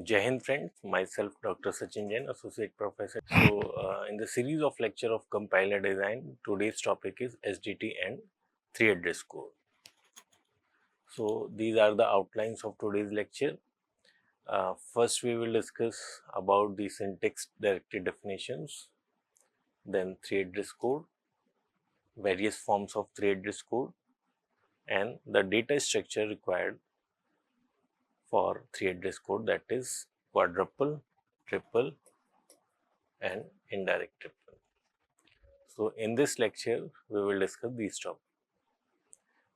Jai Hind friends, myself Dr. Sachin Jain, Associate Professor. So, in the series of lecture of compiler design, today's topic is SDT and 3-address code. So, these are the outlines of today's lecture. First, we will discuss about the syntax directed definitions, then 3-address code, various forms of 3-address code, and the data structure required for 3-address code, that is quadruple, triple, and indirect triple. So, in this lecture, we will discuss these topics.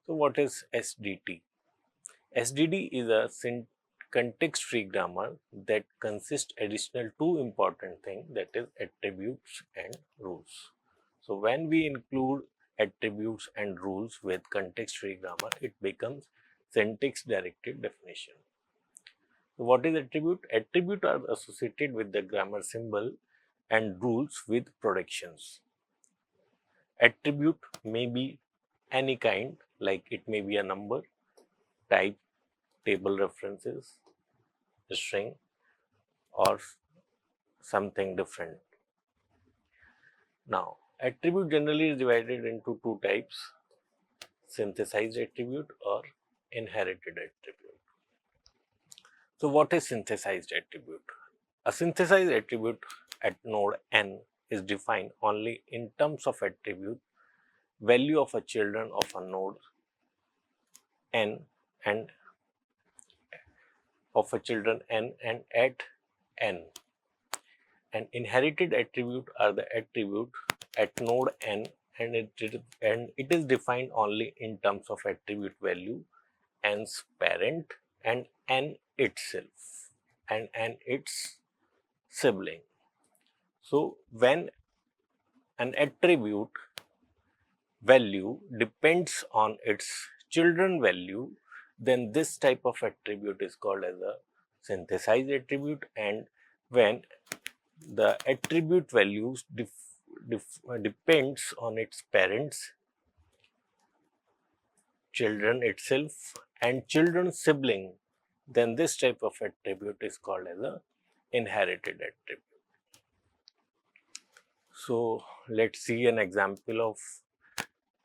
So, what is SDT? SDT is a context-free grammar that consists additional two important things, that is attributes and rules. So, when we include attributes and rules with context-free grammar, it becomes syntax-directed definition. So, what is attribute? Attributes are associated with the grammar symbol and rules with productions. Attribute may be any kind, like it may be a number, type, table references, string, or something different. Now, attribute generally is divided into two types: synthesized attribute or inherited attribute. So, what is synthesized attribute? A synthesized attribute at node n is defined only in terms of attribute value of a children of a node n and at n. And inherited attribute are the attribute at node n, and it is defined only in terms of attribute value n's parent and n itself and its sibling. So, when an attribute value depends on its children value, then this type of attribute is called as a synthesized attribute, and when the attribute values depends on its parents, children itself, and children's sibling, then this type of attribute is called as a inherited attribute. So, let's see an example of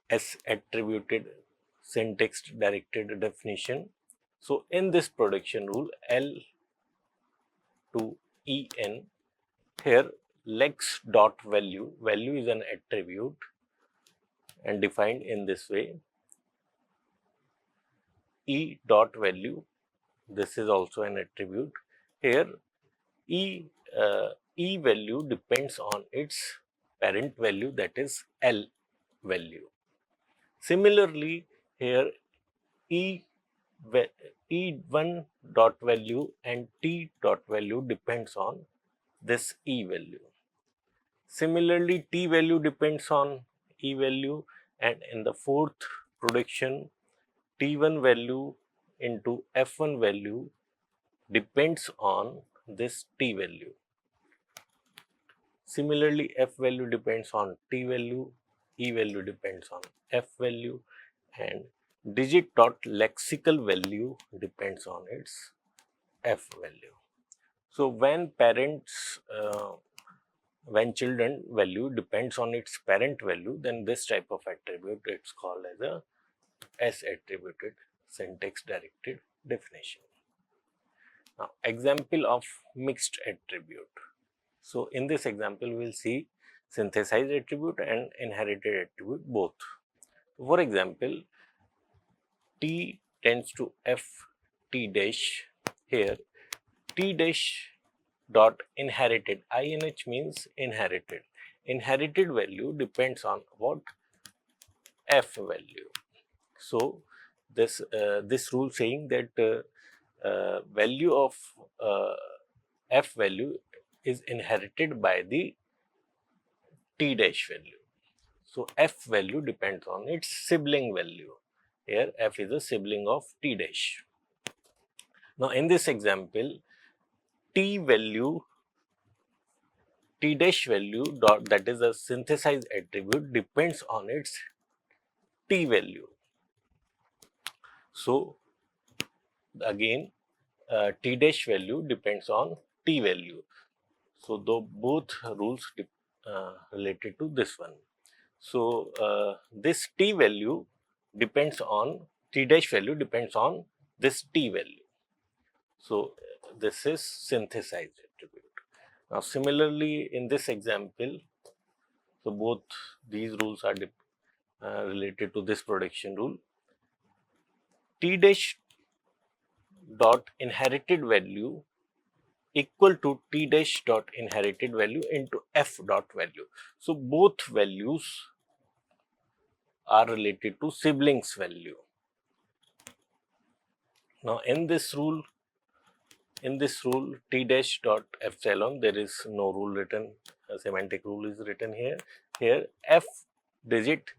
S attributed syntax directed definition. So, in this production rule L to En, here lex dot value is an attribute and defined in this way. E dot value, this is also an attribute. Here E value depends on its parent value, that is L value. Similarly, here E1 dot value and T dot value depends on this E value. Similarly, T value depends on E value, and in the fourth production, T1 value into F1 value depends on this T value. Similarly, F value depends on T value, E value depends on F value, and digit dot lexical value depends on its F value. So, when children value depends on its parent value, then this type of attribute it's called as a S attributed syntax directed definition. Now, example of mixed attribute. So, in this example, we will see synthesized attribute and inherited attribute both. For example, T tends to F T dash. Here, T dash dot inherited, inh means inherited. Inherited value depends on what? F value. So, this rule saying that value of F value is inherited by the T dash value. So, F value depends on its sibling value. Here, F is a sibling of T dash. Now, in this example, T dash value dot, that is a synthesized attribute, depends on its T value. So, again, T dash value depends on T value. So though both rules related to this one. So this T value depends on T dash value depends on this T value. So this is synthesized attribute. Now similarly in this example, so both these rules are related to this production rule. T dash dot inherited value equal to T dash dot inherited value into F dot value. So both values are related to siblings value. Now in this rule T dash dot epsilon, there is no rule written, a semantic rule is written here. Here F digit,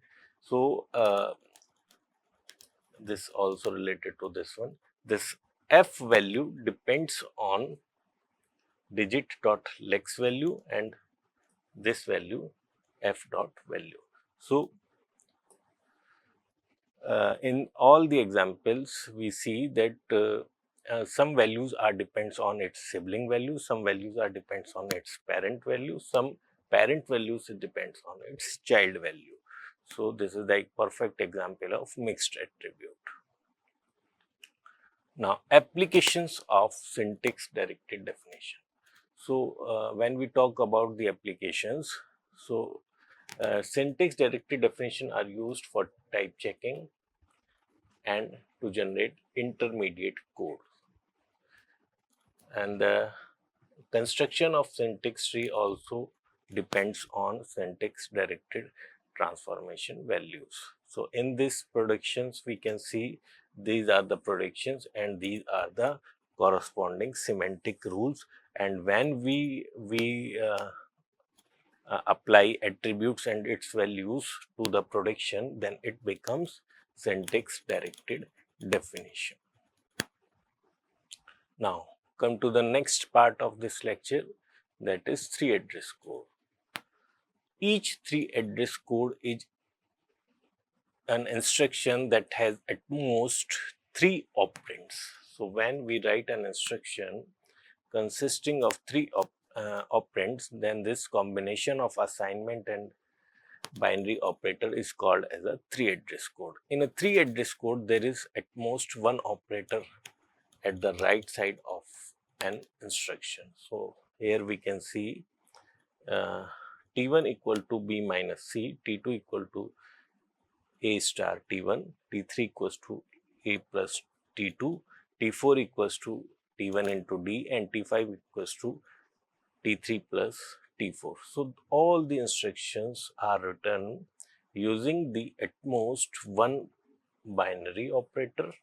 so this also related to this one. This F value depends on digit dot lex value and this value F dot value. So in all the examples, we see that some values are depends on its sibling value, some values are depends on its parent value, some parent values it depends on its child value. So this is like perfect example of mixed attribute. Now applications of syntax directed definition. So when we talk about the applications, so syntax directed definition are used for type checking and to generate intermediate code. And the construction of syntax tree also depends on syntax directed transformation values. So in these predictions, we can see these are the predictions and these are the corresponding semantic rules. And when we apply attributes and its values to the prediction, then it becomes syntax directed definition. Now come to the next part of this lecture, that is 3-address code. Each 3-address code is an instruction that has at most 3 operands. So when we write an instruction consisting of 3 operands, then this combination of assignment and binary operator is called as a 3-address code. In a 3-address code, there is at most one operator at the right side of an instruction. So here we can see T1 equal to B minus C, T2 equal to A star T1, T3 equals to A plus T2, T4 equals to T1 into D, and T5 equals to T3 plus T4. So all the instructions are written using the at most one binary operator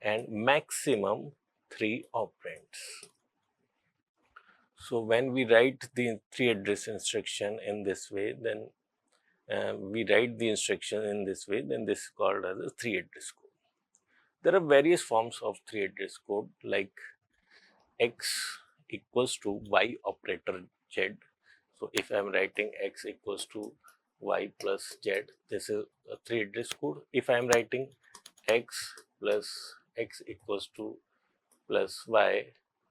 and maximum 3 operands. So when we write the 3-address instruction in this way, then then this is called as a 3-address code. There are various forms of 3-address code like X equals to Y operator Z. So if I am writing X equals to Y plus Z, this is a 3-address code. If I am writing X plus X equals to plus Y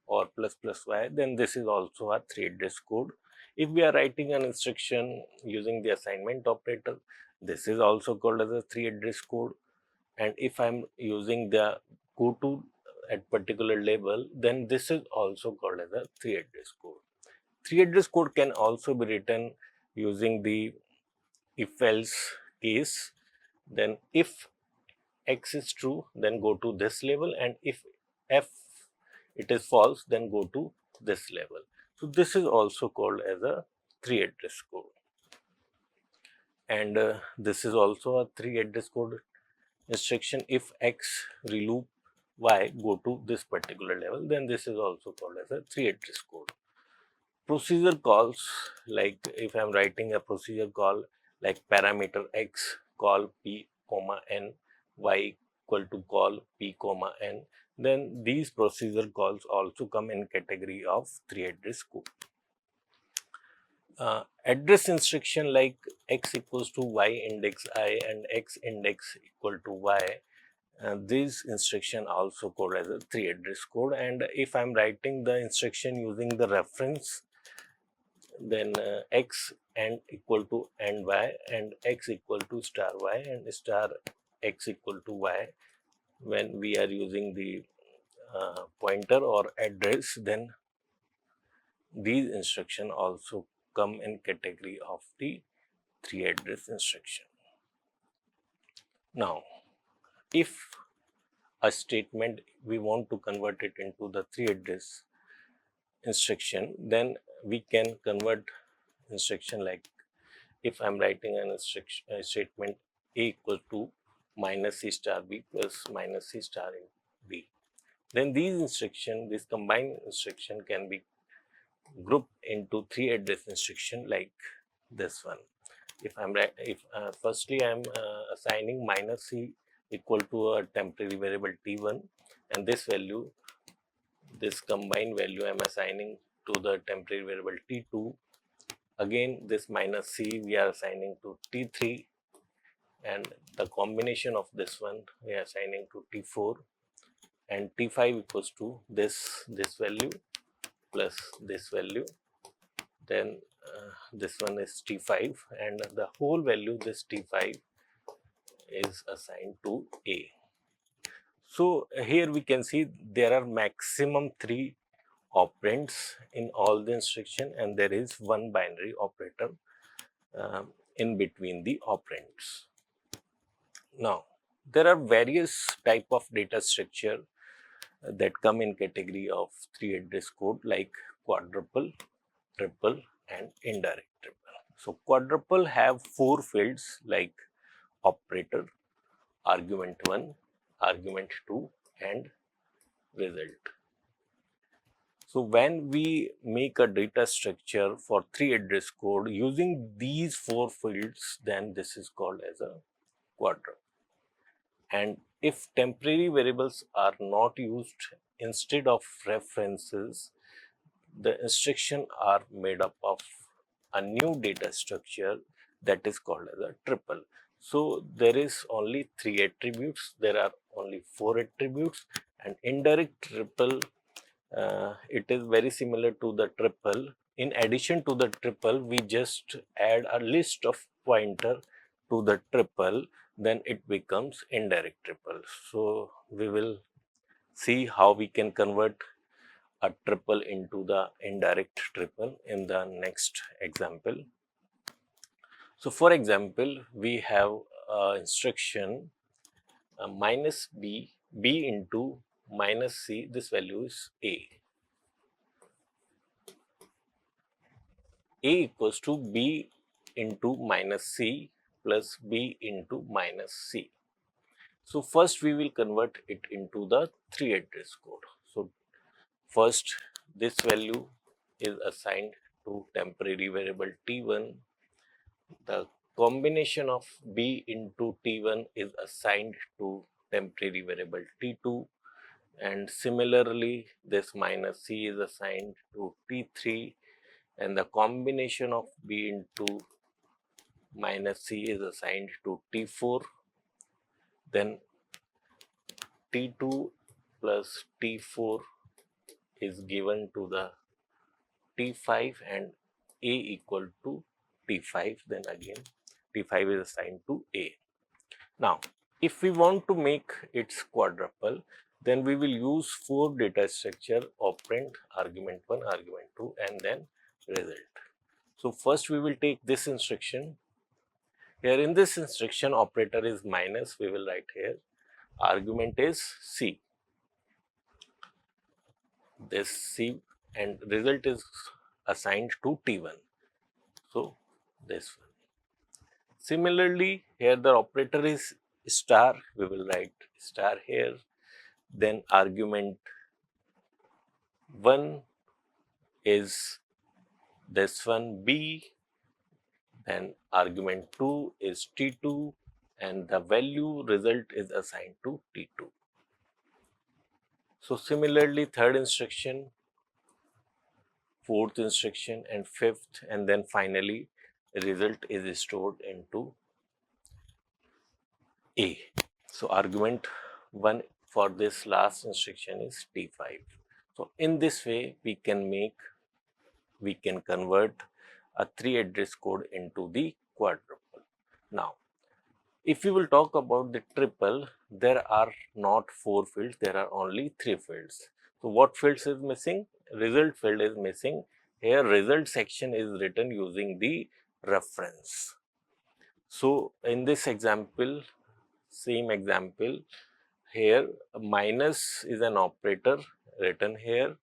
or plus plus Y, then this is also a 3-address code. If we are writing an instruction using the assignment operator, this is also called as a 3-address code. And if I'm using the go to at particular label, then this is also called as a 3-address code. 3-address code can also be written using the if else case. Then if X is true, then go to this label, and if F it is false, then go to this level. So this is also called as a 3-address code. And this is also a 3-address code instruction. If X reloop Y go to this particular level, then this is also called as a 3-address code. Procedure calls, like if I am writing a procedure call like parameter X call P comma N, Y equal to call P comma N, then these procedure calls also come in category of 3-address code. Address instruction like X equals to Y index I and X index equal to Y, this instruction also called as a 3-address code, and if I'm writing the instruction using the reference, then x and equal to and y, and x equal to star y and star x equal to y, when we are using the pointer or address, then these instruction also come in category of the 3-address instruction. Now, if a statement we want to convert it into the 3-address instruction, then we can convert instruction like, if I'm writing an instruction statement a equal to minus c star b plus minus c star in b, then this combined instruction can be grouped into 3-address instruction like this one. If firstly I'm assigning minus c equal to a temporary variable t1, and this combined value I'm assigning to the temporary variable t2. Again, this minus c we are assigning to t3, and the combination of this one we are assigning to t4, and t5 equals to this value plus this value. Then this one is t5, and the whole value, this t5, is assigned to a. So here we can see there are maximum 3 operands in all the instruction, and there is one binary operator in between the operands. Now, there are various type of data structure that come in category of 3-address code like quadruple, triple, and indirect triple. So quadruple have 4 fields like operator, argument 1, argument 2, and result. So when we make a data structure for 3-address code using these 4 fields, then this is called as a quadruple. And if temporary variables are not used instead of references, the instruction are made up of a new data structure that is called as a triple. So there is only 3 attributes, there are only 4 attributes, and indirect triple, it is very similar to the triple. In addition to the triple, we just add a list of pointer to the triple, then it becomes indirect triple. So we will see how we can convert a triple into the indirect triple in the next example. So for example, we have instruction minus b into minus c, this value is a equals to b into minus c plus b into minus c. So first we will convert it into the 3-address code. So first, this value is assigned to temporary variable t1. The combination of b into t1 is assigned to temporary variable t2, and similarly this minus c is assigned to t3, and the combination of b into minus c is assigned to t4. Then t2 plus t4 is given to the t5, and a equal to t5, then again t5 is assigned to a. Now, if we want to make its quadruple, then we will use 4 data structure: operand, argument 1, argument 2, and then result. So first we will take this instruction. Here in this instruction, operator is minus, we will write here. Argument is c, this c, and result is assigned to t1. So this one. Similarly, here the operator is star, we will write star here. Then argument 1 is this one b, then argument 2 is t2, and the value result is assigned to t2. So similarly, third instruction, fourth instruction, and fifth, and then finally result is stored into a. So argument 1 for this last instruction is T5. So in this way we can convert a 3 address code into the quadruple. Now if we will talk about the triple, there are not 4 fields, there are only 3 fields. So what fields is missing? Result field is missing. Here result section is written using the reference. So in this example, same example, here minus is an operator written here.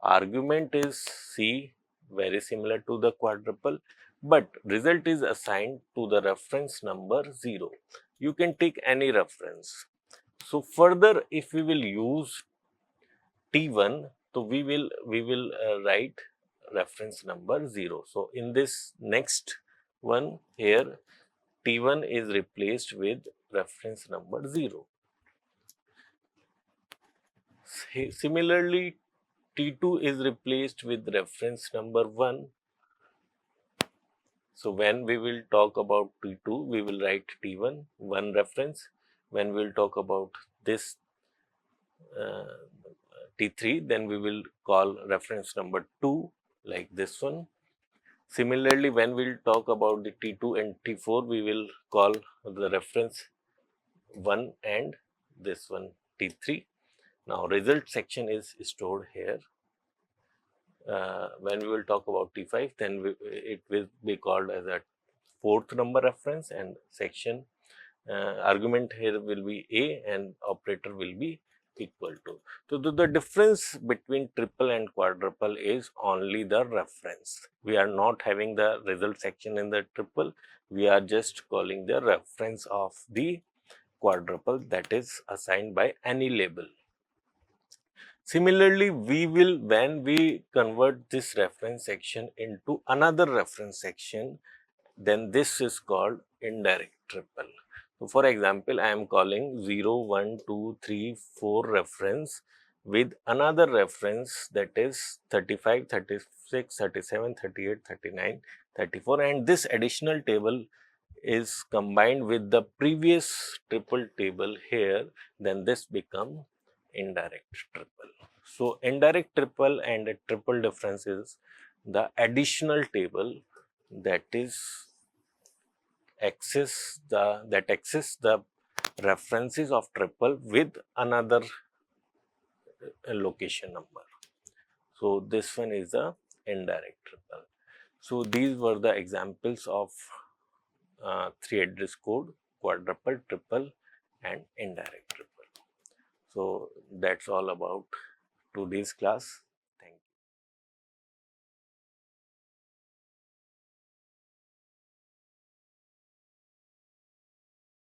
Argument is C, very similar to the quadruple, but result is assigned to the reference number 0. You can take any reference. So further, if we will use T1, so we will write reference number 0. So in this next one here, T1 is replaced with reference number 0. Similarly, T2 is replaced with reference number 1. So when we will talk about T2, we will write T1, 1 reference. When we will talk about this T3, then we will call reference number 2 like this one. Similarly, when we will talk about the T2 and T4, we will call the reference 1 and this one T3. Now result section is stored here. When we will talk about T5, then it will be called as a 4th number reference, and section argument here will be A and operator will be equal to. So the difference between triple and quadruple is only the reference. We are not having the result section in the triple. We are just calling the reference of the quadruple that is assigned by any label. Similarly, when we convert this reference section into another reference section, then this is called indirect triple. So for example, I am calling 0, 1, 2, 3, 4 reference with another reference that is 35, 36, 37, 38, 39, 34, and this additional table is combined with the previous triple table here, then this become indirect triple. So indirect triple and a triple difference is the additional table that access the references of triple with another location number. So this one is the indirect triple. So these were the examples of 3 address code: quadruple, triple, and indirect triple. So that's all about today's class.